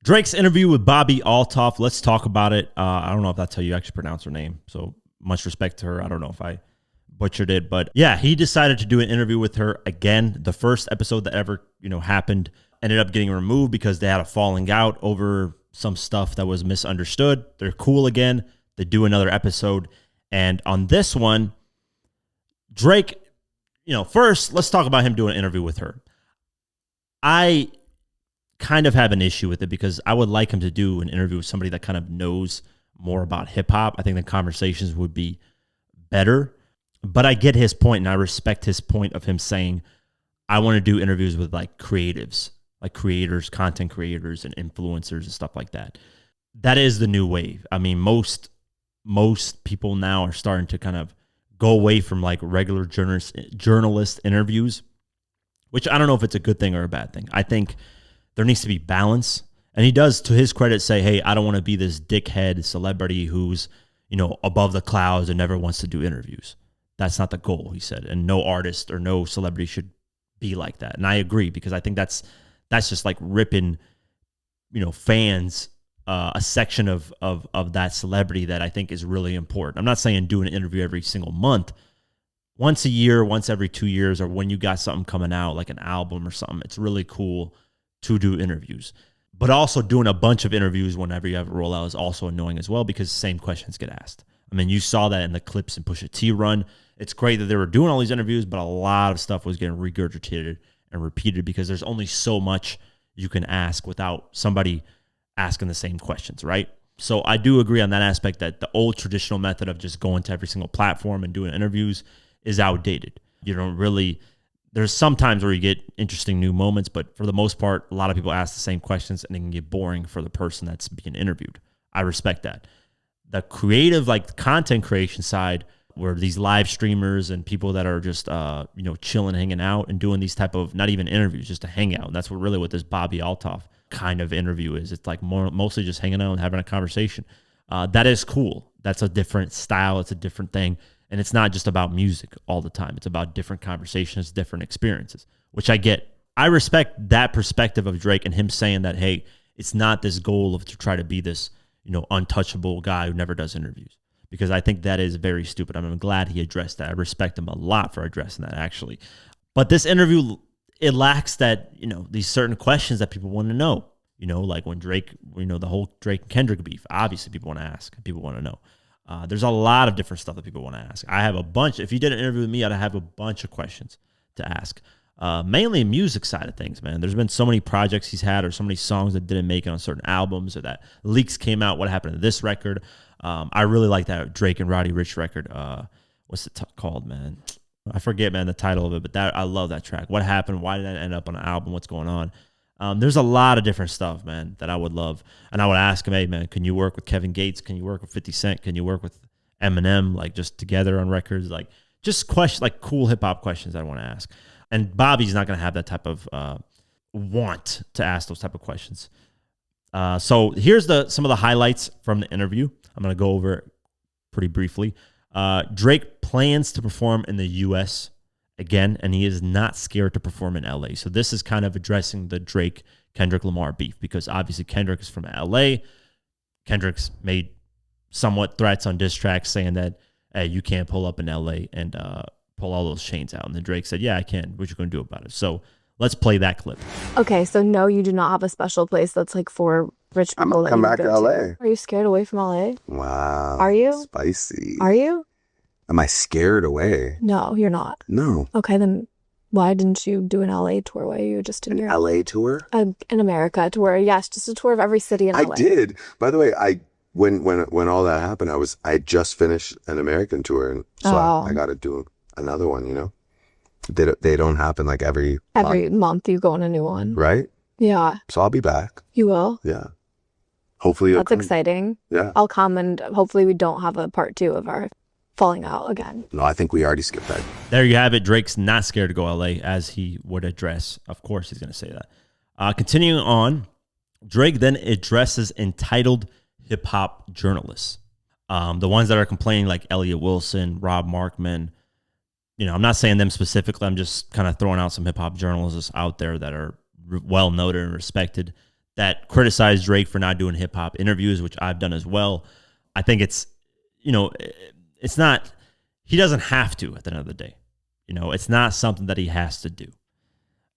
Drake's interview with Bobbi Althoff. Let's talk about it. I don't know if that's how you actually pronounce her name. So much respect to her. I don't know if I butchered it, but yeah, he decided to do an interview with her again. The first episode that ever, happened ended up getting removed because they had a falling out over some stuff that was misunderstood. They're cool again. They do another episode. And on this one, Drake, first, let's talk about him doing an interview with her. I kind of have an issue with it because I would like him to do an interview with somebody that kind of knows more about hip hop. I think the conversations would be better, but I get his point and I respect his point of him saying, I want to do interviews with like creatives, like creators, content creators and influencers and stuff like that. That is the new wave. I mean, most people now are starting to kind of go away from like regular journalist interviews, which I don't know if it's a good thing or a bad thing. I think there needs to be balance. And he does, to his credit, say, hey, I don't want to be this dickhead celebrity who's, above the clouds and never wants to do interviews. That's not the goal, he said. And no artist or no celebrity should be like that. And I agree, because I think that's just like ripping, fans a section of that celebrity that I think is really important. I'm not saying do an interview every single month. Once a year, once every 2 years, or when you got something coming out, like an album or something, it's really cool to do interviews. But also doing a bunch of interviews whenever you have a rollout is also annoying as well, because the same questions get asked. I mean, you saw that in the clips in Pusha T run. It's great that they were doing all these interviews, but a lot of stuff was getting regurgitated and repeated because there's only so much you can ask without somebody asking the same questions, right? So I do agree on that aspect that the old traditional method of just going to every single platform and doing interviews is outdated. You don't really... There's some times where you get interesting new moments, but for the most part, a lot of people ask the same questions and it can get boring for the person that's being interviewed. I respect that. The creative, like content creation side, where these live streamers and people that are just, chilling, hanging out and doing these type of, not even interviews, just a hangout. And that's what this Bobbi Althoff kind of interview is. It's like mostly just hanging out and having a conversation. That is cool. That's a different style. It's a different thing. And it's not just about music all the time. It's about different conversations, different experiences, which I get. I respect that perspective of Drake and him saying that, hey, it's not this goal of to try to be this, untouchable guy who never does interviews, because I think that is very stupid. I'm glad he addressed that. I respect him a lot for addressing that, actually. But this interview, it lacks that, these certain questions that people want to know, like when Drake, the whole Drake and Kendrick beef, obviously people want to ask, people want to know. There's a lot of different stuff that people want to ask. I have a bunch. If you did an interview with me, I'd have a bunch of questions to ask. Mainly music side of things, man. There's been so many projects he's had, or so many songs that didn't make it on certain albums, or that leaks came out. What happened to this record? I really like that Drake and Roddy Ricch record. What's it called, man? I forget, man, the title of it, but I love that track. What happened? Why did that end up on an album? What's going on? There's a lot of different stuff, man, that I would love. And I would ask him, hey, man, can you work with Kevin Gates? Can you work with 50 Cent? Can you work with Eminem? Like, just together on records? Like, just questions, like cool hip-hop questions I want to ask. And Bobby's not going to have that type of want to ask those type of questions. So here's some of the highlights from the interview. I'm going to go over it pretty briefly. Drake plans to perform in the U.S. again, and he is not scared to perform in L.A. So this is kind of addressing the Drake-Kendrick Lamar beef, because obviously Kendrick is from L.A. Kendrick's made somewhat threats on diss tracks saying that, hey, you can't pull up in L.A. and pull all those chains out. And then Drake said, yeah, I can. What you going to do about it? So let's play that clip. Okay, so no, you do not have a special place that's like for rich people. I'm gonna come back to LA. Are you scared away from LA? Wow. Are you? Spicy. Are you? Am I scared away? No, you're not. No. Okay, then why didn't you do an LA tour? Why are you just in Europe? LA tour? An America tour, yes, just a tour of every city in LA. I did. By the way, when all that happened, I just finished an American tour, and so I got to do another one. They don't happen like every month you go on a new one, right? Yeah. So I'll be back. You will? Yeah. Hopefully that's exciting. Yeah. I'll come, and hopefully we don't have a part 2 of our falling out again. No, I think we already skipped that. There you have it. Drake's not scared to go LA, as he would address. Of course he's going to say that. Continuing on, Drake then addresses entitled hip-hop journalists. The ones that are complaining, like Elliot Wilson, Rob Markman. I'm not saying them specifically. I'm just kind of throwing out some hip-hop journalists out there that are well noted and respected, that criticize Drake for not doing hip hop interviews, which I've done as well. I think it's, it's not, he doesn't have to at the end of the day. It's not something that he has to do.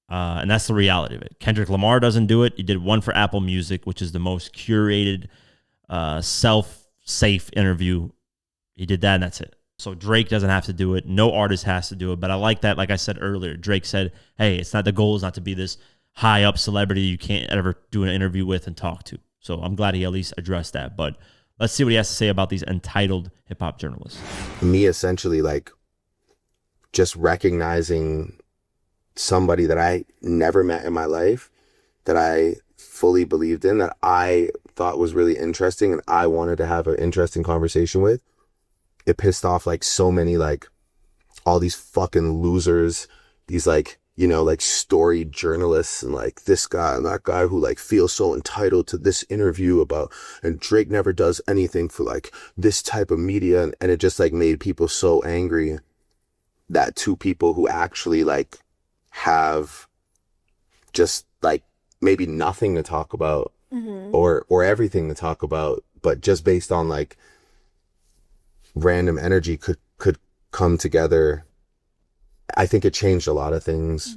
And that's the reality of it. Kendrick Lamar doesn't do it. He did one for Apple Music, which is the most curated, self-safe interview. He did that, and that's it. So Drake doesn't have to do it. No artist has to do it. But I like that. Like I said earlier, Drake said, hey, it's not, the goal is not to be this high up celebrity you can't ever do an interview with and talk to. So I'm glad he at least addressed that. But let's see what he has to say about these entitled hip hop journalists. Me, essentially, like, just recognizing somebody that I never met in my life, that I fully believed in, that I thought was really interesting and I wanted to have an interesting conversation with. It pissed off like so many, like, all these fucking losers, these like, like story journalists and like this guy and that guy who like feels so entitled to this interview about, and Drake never does anything for like this type of media. And it just like made people so angry that two people who actually like have just like maybe nothing to talk about, or everything to talk about, but just based on like random energy could come together. I think it changed a lot of things.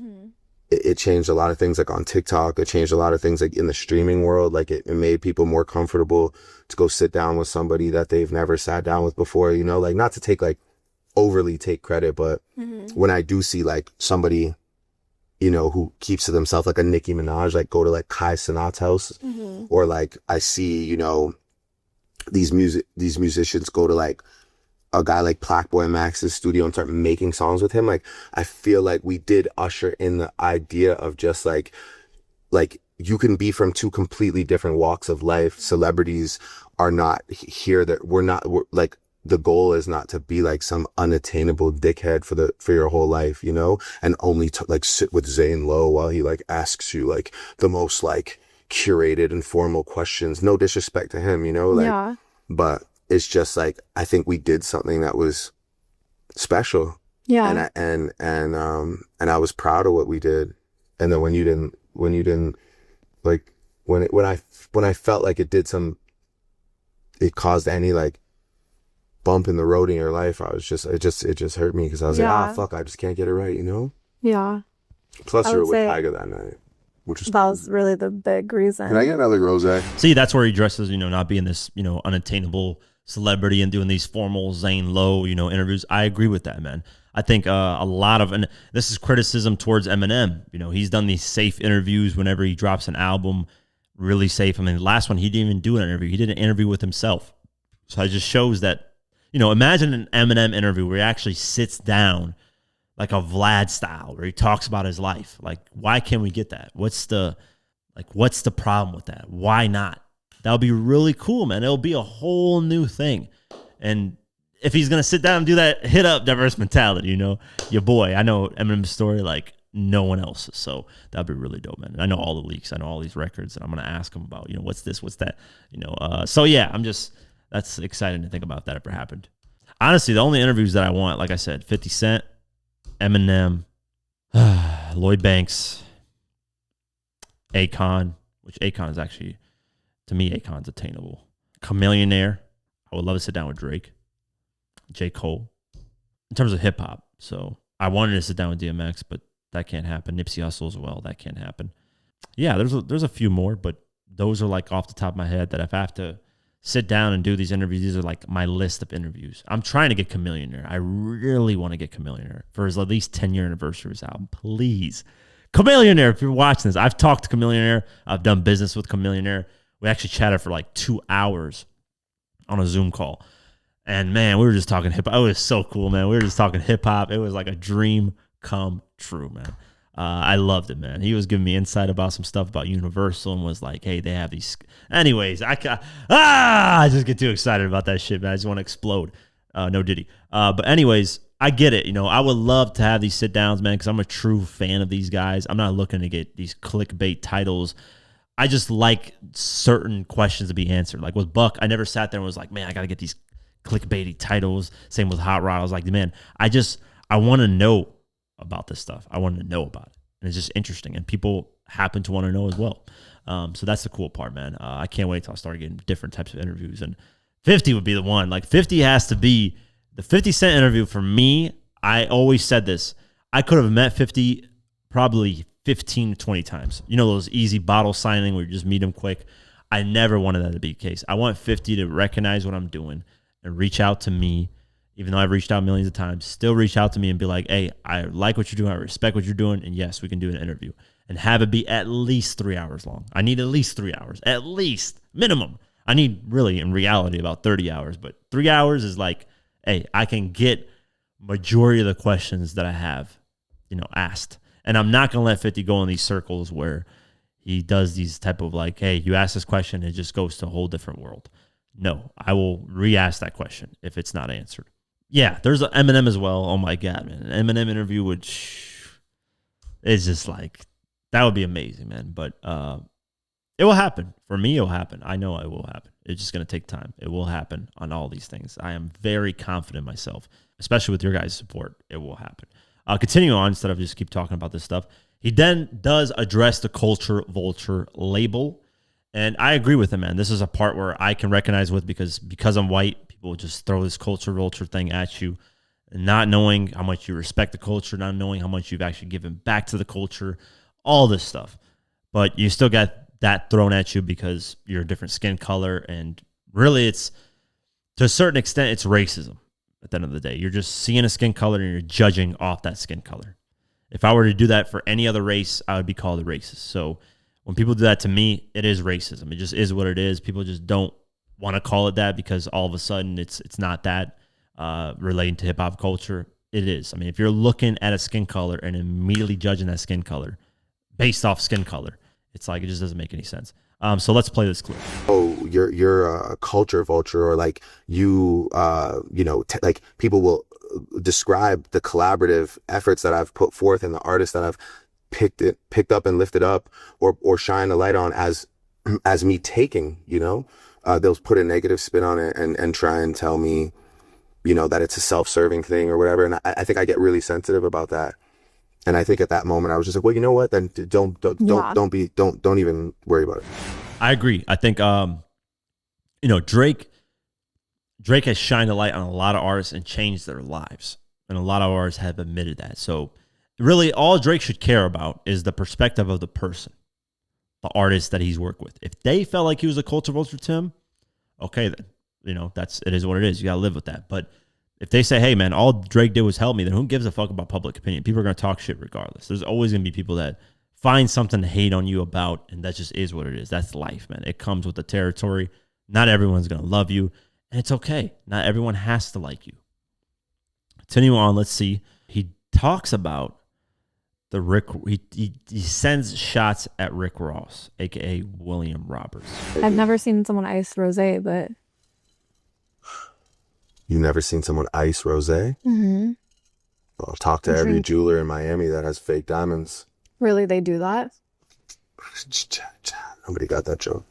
It changed a lot of things like on TikTok. It changed a lot of things like in the streaming world. Like it made people more comfortable to go sit down with somebody that they've never sat down with before, like not to take like overly take credit, but when I do see like somebody, who keeps to themselves, like a Nicki Minaj, like go to like Kai Cenat's house, or like I see, these musicians go to like a guy like Plackboy Max's studio and start making songs with him. Like, I feel like we did usher in the idea of just like you can be from two completely different walks of life. Celebrities are not here, that we're like, the goal is not to be like some unattainable dickhead for your whole life, and only to like sit with Zane Lowe while he like asks you like the most like curated and formal questions. No disrespect to him, Yeah. But it's just like, I think we did something that was special. Yeah. And I was proud of what we did. And then when you didn't like, when I felt like it caused any like bump in the road in your life, it just hurt me, because I was like, fuck, I just can't get it right, Yeah. Plus you were with Tiger that night, that was really the big reason. Can I get another rosé? See, that's where he dresses, not being this, unattainable celebrity and doing these formal Zane Lowe, interviews. I agree with that, man. I think a lot of, and this is criticism towards Eminem. He's done these safe interviews whenever he drops an album, really safe. I mean, the last one, he didn't even do an interview. He did an interview with himself. So it just shows that, imagine an Eminem interview where he actually sits down like a Vlad style, where he talks about his life. Like, why can't we get that? What's the problem with that? Why not? That would be really cool, man. It'll be a whole new thing. And if he's going to sit down and do that, hit up Diverse Mentality, your boy. I know Eminem's story like no one else's. So that'd be really dope, man. And I know all the leaks. I know all these records. And I'm going to ask him about, what's this, what's that? So yeah, that's exciting to think about that ever happened. Honestly, the only interviews that I want, like I said, 50 Cent, Eminem, Lloyd Banks, Akon, which Akon is actually, to me, Akon's attainable. Chameleonaire. I would love to sit down with Drake. J. Cole. In terms of hip hop. So I wanted to sit down with DMX, but that can't happen. Nipsey Hussle as well. That can't happen. Yeah, there's a few more, but those are like off the top of my head that if I have to sit down and do these interviews, these are like my list of interviews. I'm trying to get Chameleonaire. I really want to get Chameleonaire for his at least 10-year anniversary of his album. Please. Chameleonaire, if you're watching this, I've talked to Chameleonaire. I've done business with Chameleonaire. We actually chatted for like 2 hours on a Zoom call. And man, we were just talking hip hop. It was so cool, man. We were just talking hip hop. It was like a dream come true, man. I loved it, man. He was giving me insight about some stuff about Universal and was like, hey, they have these. Anyways, I just get too excited about that shit, man. I just want to explode. No Diddy. But anyways, I get it. I would love to have these sit downs, man, because I'm a true fan of these guys. I'm not looking to get these clickbait titles. I just like certain questions to be answered. Like with Buck, I never sat there and was like, man, I got to get these clickbaity titles. Same with Hot Rod. I was like, man, I want to know about this stuff. I want to know about it. And it's just interesting. And people happen to want to know as well. So that's the cool part, man. I can't wait till I start getting different types of interviews. And 50 would be the one. Like 50 has to be the 50 Cent interview for me. I always said this. I could have met 50 probably 15 to 20 times. You know, those easy bottle signing where you just meet him quick. I never wanted that to be the case. I want 50 to recognize what I'm doing and reach out to me, even though I've reached out millions of times, still reach out to me and be like, hey, I like what you're doing. I respect what you're doing. And yes, we can do an interview and have it be at least 3 hours long. I need at least 3 hours, at least minimum. I need really in reality about 30 hours, but 3 hours is like, hey, I can get majority of the questions that I have, asked. And I'm not going to let 50 go in these circles where he does these type of like, hey, you ask this question, it just goes to a whole different world. No, I will re-ask that question if it's not answered. Yeah, there's an Eminem as well. Oh my God, man. An Eminem interview is just like, that would be amazing, man. But it will happen. For me, it will happen. I know it will happen. It's just going to take time. It will happen on all these things. I am very confident in myself, especially with your guys' support. It will happen. Continue on instead of just keep talking about this stuff. He then does address the culture vulture label. And I agree with him, man. This is a part where I can recognize with because I'm white, people just throw this culture vulture thing at you, and not knowing how much you respect the culture, not knowing how much you've actually given back to the culture, all this stuff. But you still got that thrown at you because you're a different skin color. And really, it's to a certain extent, it's racism at the end of the day. You're just seeing a skin color and you're judging off that skin color. If I were to do that for any other race, I would be called a racist. So when people do that to me, it is racism. It just is what it is. People just don't want to call it that because all of a sudden it's not that relating to hip hop culture. It is. I mean, if you're looking at a skin color and immediately judging that skin color based off skin color, it's like it just doesn't make any sense. So let's play this clip. Oh, you're a culture vulture, or like like people will describe the collaborative efforts that I've put forth and the artists that I've picked up and lifted up or shine a light on as me taking, they'll put a negative spin on it and try and tell me, that it's a self-serving thing or whatever. And I think I get really sensitive about that. And I think at that moment I was just like, well, you know what? Then don't even worry about it. I agree. I think, Drake has shined a light on a lot of artists and changed their lives. And a lot of artists have admitted that. So really all Drake should care about is the perspective of the person, the artist that he's worked with. If they felt like he was a culture vulture to him, okay, then, it is what it is. You got to live with that. But if they say, hey, man, all Drake did was help me, then who gives a fuck about public opinion? People are going to talk shit regardless. There's always going to be people that find something to hate on you about, and that just is what it is. That's life, man. It comes with the territory. Not everyone's going to love you, and it's okay. Not everyone has to like you. Continue on. Let's see. He talks about the Rick. He sends shots at Rick Ross, a.k.a. William Roberts. I've never seen someone ice rosé, but... You never seen someone ice rosé? Mm-hmm. Well, talk to every jeweler in Miami that has fake diamonds. Really, they do that? Nobody got that joke.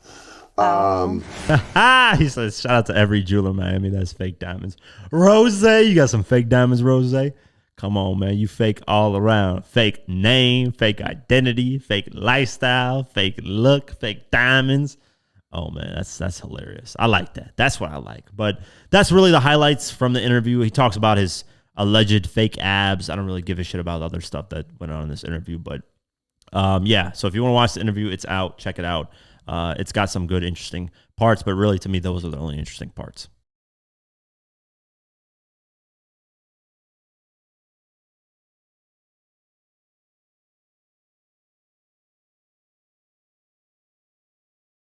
He says, shout out to every jeweler in Miami that has fake diamonds. Rosé, you got some fake diamonds, Rosé? Come on, man. You fake all around. Fake name, fake identity, fake lifestyle, fake look, fake diamonds. Oh, man, that's hilarious. I like that. That's what I like. But that's really the highlights from the interview. He talks about his alleged fake abs. I don't really give a shit about the other stuff that went on in this interview. But, yeah, so if you want to watch the interview, it's out. Check it out. It's got some good, interesting parts. But really, to me, those are the only interesting parts.